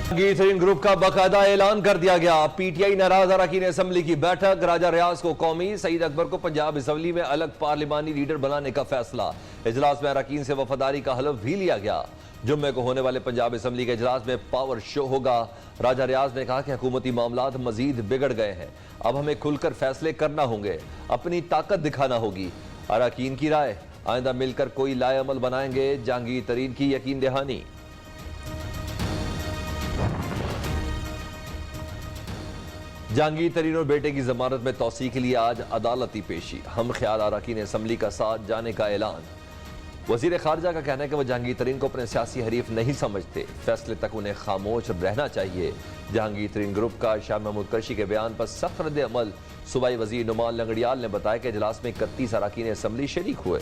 Jahangir group का बाकायदा ऐलान कर दिया गया। पीटीआई नाराज अरकान असम्बली की बैठक। राजा रियाज को कौमी, सईद अकबर को पंजाब असम्बली में अलग पार्लिमानी लीडर बनाने का फैसला। इजलास में अरकान से वफादारी का हलफ भी लिया गया। जुम्मे को होने वाले पंजाब असम्बली के इजलास में पावर शो होगा। राजा रियाज ने कहा कि हुकूमती मामलात मजीद बिगड़ गए हैं, अब हमें खुलकर फैसले करना होंगे, अपनी ताकत दिखाना होगी। अरकान की राय, आइंदा मिलकर कोई लाएअमल बनाएंगे। जहांगीर तरीन की यकीन दहानी। जहांगीर तरीन और बेटे की जमानत में तौसीक के लिए आज अदालती पेशी। हम ख्याल अरकान असम्बली का साथ जाने का ऐलान। वजीर खारजा का कहना है कि वह जहांगीर तरीन को अपने सियासी हरीफ नहीं समझते, फैसले तक उन्हें खामोश रहना चाहिए। जहांगीर तरीन ग्रुप का शाह महमूद कुरैशी के बयान पर सख्त रद्द अमल। सूबाई वजीर नुमान लंगड़ियाल ने बताया कि इजलास में 31 अरकान असम्बली शरीक हुए।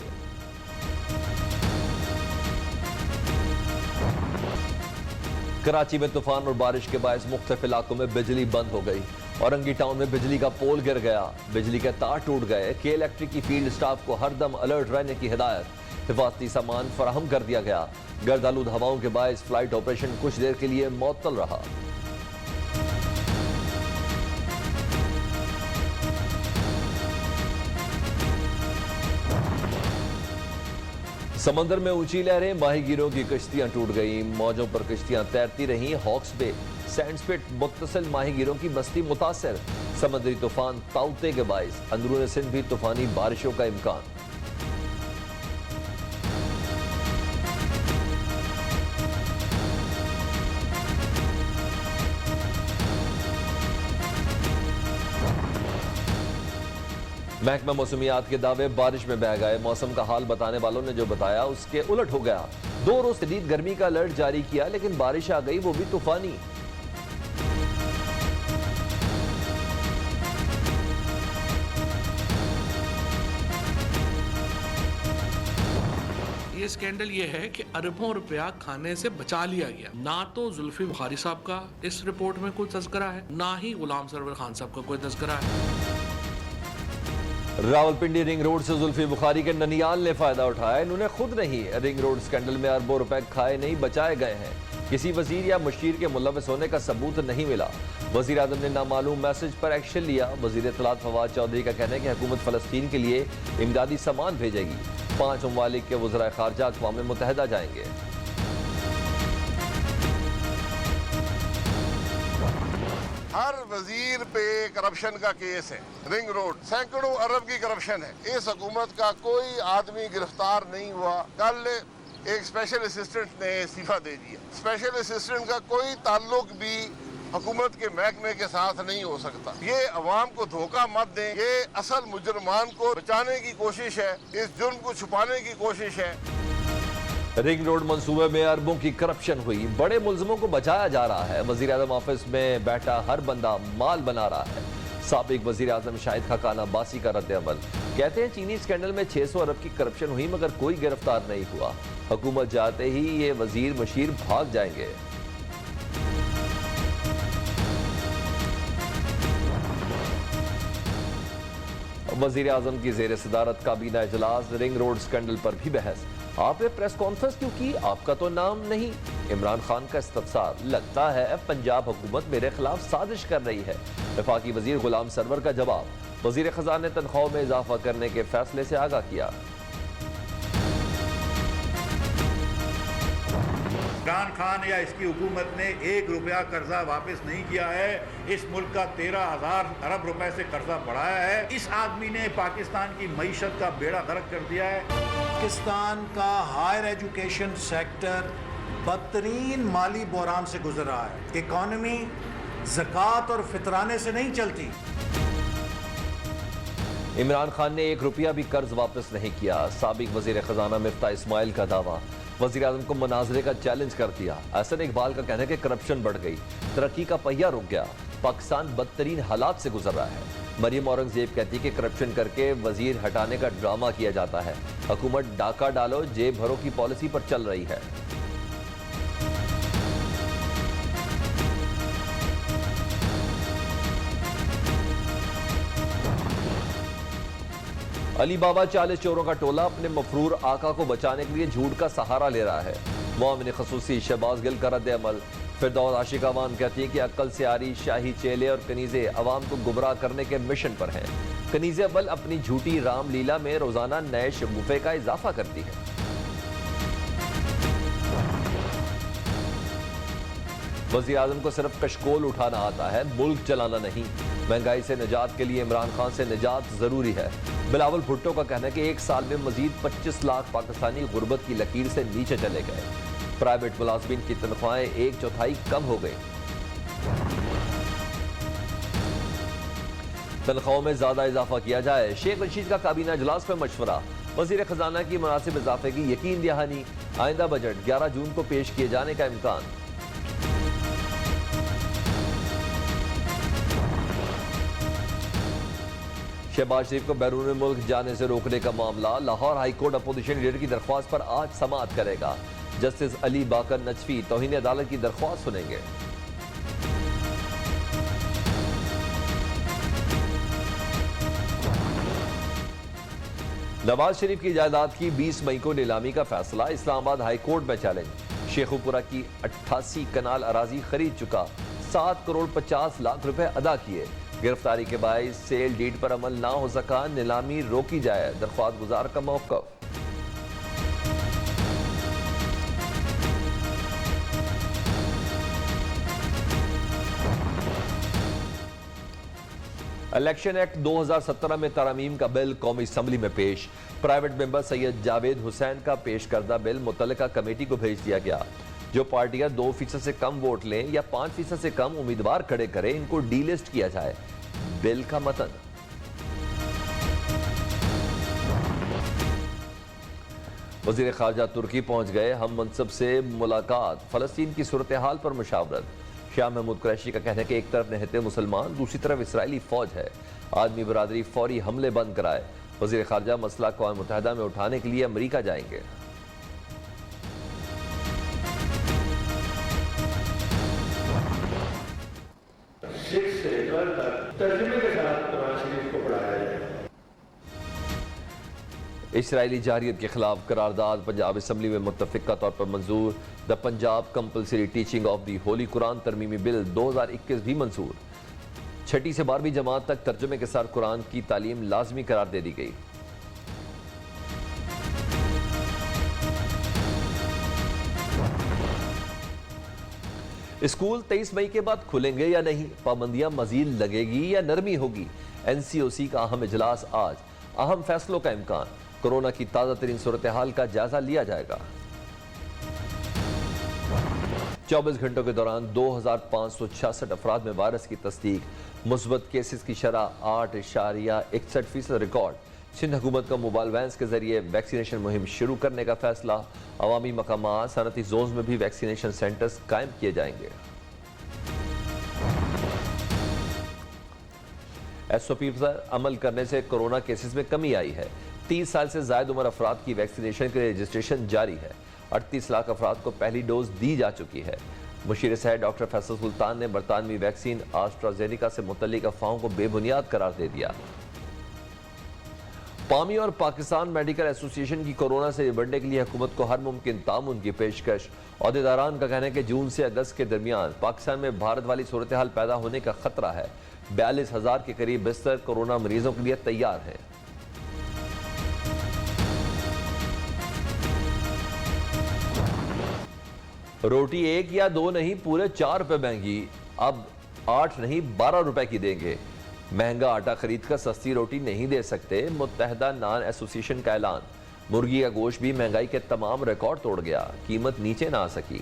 कराची में तूफान और बारिश के बायस मुख्तलिफ इलाकों में बिजली बंद हो गई। औरंगी टाउन में बिजली का पोल गिर गया, बिजली के तार टूट गए। के इलेक्ट्रिक की फील्ड स्टाफ को हरदम अलर्ट रहने की हिदायत। हिफाजती सामान फराहम कर दिया गया। गर्द आलूद हवाओं के बायस फ्लाइट ऑपरेशन कुछ देर के लिए मुअत्तल रहा। समंदर में ऊंची लहरें, माहीगीरों की कश्तियां टूट गई। मौजों पर कश्तियां तैरती रहीं। हॉक्स बे, सैंडस्पिट मुत्तसिल माहीगीरों की बस्ती मुतासर। समुद्री तूफान ताउते के बायस अंदरून सिंध भी तूफानी बारिशों का इम्कान। महकमा मौसमियात के दावे बारिश में बह गए। मौसम का हाल बताने वालों ने जो बताया उसके उलट हो गया। 2 रोज शदीद गर्मी का अलर्ट जारी किया, लेकिन बारिश आ गई, वो भी तूफानी। ये स्कैंडल ये है कि अरबों रुपया खाने से बचा लिया गया। ना तो जुल्फी बुखारी साहब का इस रिपोर्ट में कोई तज़किरा है, ना ही गुलाम सरवर खान साहब का कोई तज़किरा है। रावलपिंडी रिंग रोड से जुल्फी बुखारी के ननियाल ने फायदा उठाया। इन्होंने खुद नहीं, रिंग रोड स्कैंडल में अरबों रुपए खाए नहीं, बचाए गए हैं। किसी वजीर या मुशीर के मुलविस होने का सबूत नहीं मिला। वजीर आजम ने नामालूम मैसेज पर एक्शन लिया। वजीर इत्तलात फवाद चौधरी का कहना है कि हुकूमत फलस्तीन के लिए इमदादी सामान भेजेगी। 5 ममालिक के वज़राए खारजा अक़वाम मुत्तहिदा जाएंगे। हर वजीर पे करप्शन का केस है। रिंग रोड सैकड़ों अरब की करप्शन है। इस हुकूमत का कोई आदमी गिरफ्तार नहीं हुआ। कल एक स्पेशल असिस्टेंट ने इस्तीफा दे दिया। स्पेशल असिस्टेंट का कोई ताल्लुक भी हुकूमत के महकमे के साथ नहीं हो सकता। ये अवाम को धोखा मत दें। ये असल मुजरमान को बचाने की कोशिश है, इस जुर्म को छुपाने की कोशिश है। रिंग रोड मंसूबे में अरबों की करप्शन हुई। बड़े मुल्जिमों को बचाया जा रहा है। वजीर आजम ऑफिस में बैठा हर बंदा माल बना रहा है। साबिक वजीर आजम शाहिद खाकान अब्बासी का रद्द अमल। कहते हैं चीनी स्कैंडल में 600 अरब की करप्शन हुई, मगर कोई गिरफ्तार नहीं हुआ। हुकूमत जाते ही ये वजीर मुशीर भाग जाएंगे। वजीर आजम की जेर सदारत काबीना इजलास। रिंग रोड स्कैंडल पर भी बहस। आपने प्रेस कॉन्फ्रेंस क्यों की, आपका तो नाम नहीं। इमरान खान का इस्तफसार, लगता है पंजाब हुकूमत मेरे खिलाफ साजिश कर रही है। वफाकी वजीर गुलाम सरवर का जवाब। वजीर खजाना ने तनख्वाह में इजाफा करने के फैसले से आगाह किया। इमरान खान या इसकी हुकूमत ने 1 रुपया कर्जा वापस नहीं किया है। इस मुल्क का 13,000 अरब रुपए से कर्जा बढ़ाया है। इस आदमी ने पाकिस्तान की मईशत का बेड़ा गर्क कर दिया है। पाकिस्तान का हायर एजुकेशन सेक्टर बदतरीन माली बहरान से गुजर रहा है। इकॉनमी ज़कात और फितराने से नहीं चलती। इमरान खान ने 1 रुपया भी कर्ज वापस नहीं किया। साबिक वजीर खजाना मिफ्ता इस्माइल का दावा। वजीर आजम को मुनाजरे का चैलेंज कर दिया। एहसन इकबाल का कहना है कि करप्शन बढ़ गई, तरक्की का पहिया रुक गया, पाकिस्तान बदतरीन हालात से गुजर रहा है। मरियम औरंगजेब कहती है कि करप्शन करके वजीर हटाने का ड्रामा किया जाता है। हुकूमत डाका डालो जेब भरो की पॉलिसी पर चल रही है। अली बाबा 40 चोरों का टोला अपने मफरूर आका को बचाने के लिए झूठ का सहारा ले रहा है। मोमिन खसूसी शहबाज गिल का रद्द अमल। फिरदौस आशिक अवान कहती है कि अक्ल से आरी शाही चेले और कनीजे अवाम को गुमराह करने के मिशन पर हैं। कनीजे अव्वल अपनी झूठी रामलीला में रोजाना नए शगुफे का इजाफा करती है। वज़ीर आज़म को सिर्फ कशकोल उठाना आता है, मुल्क चलाना नहीं। महंगाई से निजात के लिए इमरान खान से निजात जरूरी है। बिलावल भुट्टो का कहना है कि एक साल में मजीद 25 लाख पाकिस्तानी गुर्बत की लकीर से नीचे चले गए। प्राइवेट मुलाजमीन की तनख्वाहें 1/4 कम हो गई। तनख्वाहों में ज्यादा इजाफा किया जाए। शेख रशीद का काबीना इजलास में मशवरा। वजीर खजाना की मुनासिब इजाफे की यकीन दहानी। आइंदा बजट 11 जून को पेश किए जाने का इम्कान। शहबाज शरीफ को बैरून मुल्क जाने से रोकने का मामला। लाहौर हाईकोर्ट अपोजिशन लीडर की दरख्वास्त पर आज समाअत करेगा। जस्टिस अली बाकर नजफी तौहीन अदालत की दरख्वास्त सुनेंगे। नवाज शरीफ की जायदाद की 20 मई को नीलामी का फैसला। इस्लामाबाद हाईकोर्ट में चैलेंज। शेखुपुरा की 88 कनाल अराजी खरीद चुका। 7 करोड़ 50 लाख रुपए अदा किए। गिरफ्तारी के बायस सेल डीड पर अमल ना हो सका, नीलामी रोकी जाए। दरख्वास्त गुजार का मौक़िफ़। इलेक्शन एक्ट 2017 में तरमीम का बिल कौमी असम्बली में पेश। प्राइवेट मेंबर सैयद जावेद हुसैन का पेश करदा बिल मुतल्लिका कमेटी को भेज दिया गया। जो पार्टियां 2% से कम वोट लें या 5% से कम उम्मीदवार खड़े करें, इनको डीलिस्ट किया जाए। बिल का मतन। वजीर खारजा तुर्की पहुंच गए। हम मनसब से मुलाकात। फलस्तीन की सूरत हाल पर मुशावरत। शाह महमूद कुरैशी का कहना है कि एक तरफ निहत्ते मुसलमान, दूसरी तरफ इसराइली फौज है। आदमी बरादरी फौरी हमले बंद कराए। वजीर खारजा मसला अक़वाम मुत्तहिदा में उठाने के लिए अमरीका जाएंगे। तर्जुमे के साथ कुरान शरीफ को पढ़ाया जाए। इसराइली जारियत के खिलाफ करारदाद पंजाब असम्बली में मुत्तफ़िक़ा तौर पर मंजूर। The Punjab compulsory teaching of the holy Quran तरमीमी बिल 2021 भी मंजूर। 6ठी से 12वीं जमात तक तर्जुमे के साथ कुरान की तालीम लाजमी करार दे दी गई। स्कूल 23 मई के बाद खुलेंगे या नहीं, पाबंदियां मजीद लगेगी या नरमी होगी। NCOC का अहम इजलास आज। अहम फैसलों का इम्कान। कोरोना की ताज़ा तरीन सूरत हाल का जायजा लिया जाएगा। 24 घंटों के दौरान 2566 अफराद में वायरस की तस्दीक। मुस्बत केसेस की शरह 8.61% रिकॉर्ड। सिंध हुकूमत का मोबाइल वैन्स के जरिए वैक्सीनेशन मुहिम शुरू करने का फैसला। अवामी मकामात सनती जोन में भी वैक्सीनेशन सेंटर्स कायम किए जाएंगे। SOP पर अमल करने से कोरोना केसेस में कमी आई है। 30 साल से ज्यादा उम्र अफराद की वैक्सीनेशन के लिए रजिस्ट्रेशन जारी है। 38 लाख अफराद को पहली डोज दी जा चुकी है। मुशीर सैयद डॉक्टर फैसल सुल्तान ने बरतानवी वैक्सीन एस्ट्राजेनेका से मुतल्लिक अफवाहों को बेबुनियाद करार दे दिया। पामी और पाकिस्तान मेडिकल एसोसिएशन की कोरोना से निपटने के लिए हुकूमत को हर मुमकिन तामुन की पेशकश। अहदेदारान का कहना है कि जून से अगस्त के दरमियान पाकिस्तान में भारत वाली सूरत हाल पैदा होने का खतरा है। 42,000 के करीब बिस्तर कोरोना मरीजों के लिए तैयार हैं। रोटी 1 या 2 नहीं, पूरे 4 रुपए महंगी। अब 8 नहीं 12 रुपए की देंगे। महंगा आटा खरीद कर सस्ती रोटी नहीं दे सकते। मुत्तहदा नान एसोसिएशन का ऐलान। मुर्गी का गोश्त भी महंगाई के तमाम रिकॉर्ड तोड़ गया। कीमत नीचे ना आ सकी।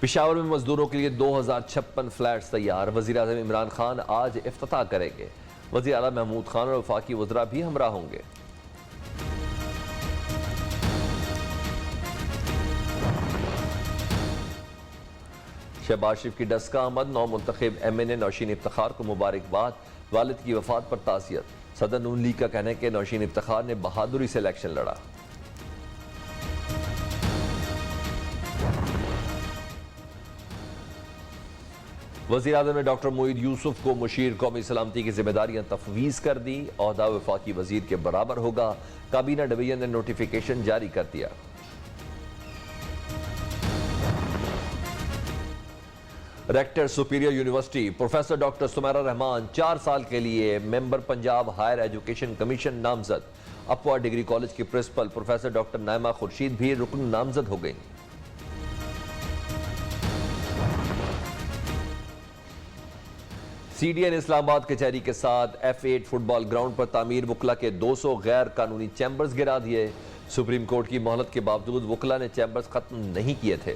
पेशावर में मजदूरों के लिए 2056 फ्लैट्स तैयार। वजीर आज़म इमरान खान आज इफ्तिताह करेंगे। वजीर आला महमूद खान और वफाकी वज़रा भी हमरा होंगे। शहबाज शरीफ की डस्का आमद। नौ मुंतखब MNA नौशीन इफ्तिखार को मुबारकबाद। वालिद की वफात पर ताज़ियत। सदर नून लीग का कहना है कि नौशीन इफ्तिखार ने बहादुरी से इलेक्शन लड़ा। वज़ीर आज़म ने डॉक्टर मोईद यूसुफ को मुशीर कौमी सलामती की जिम्मेदारियां तफवीज़ कर दी। ओहदा वफाकी वज़ीर के बराबर होगा। काबीना डिवीजन ने नोटिफिकेशन जारी कर दिया। Rector superior university professor doctor Sumera Rahman 4 साल के लिए member Punjab higher education commission नामजद। अपवा डिग्री कॉलेज की principal professor doctor Naima Khurshid भी रुकन नामजद हो गई। CDN इस्लामाबाद कचहरी के साथ F8 फुटबॉल ग्राउंड पर तामीर वकला के 200 गैर कानूनी चैम्बर्स गिरा दिए। सुप्रीम कोर्ट की मोहलत के बावजूद वकला ने चैम्बर्स खत्म नहीं किए थे।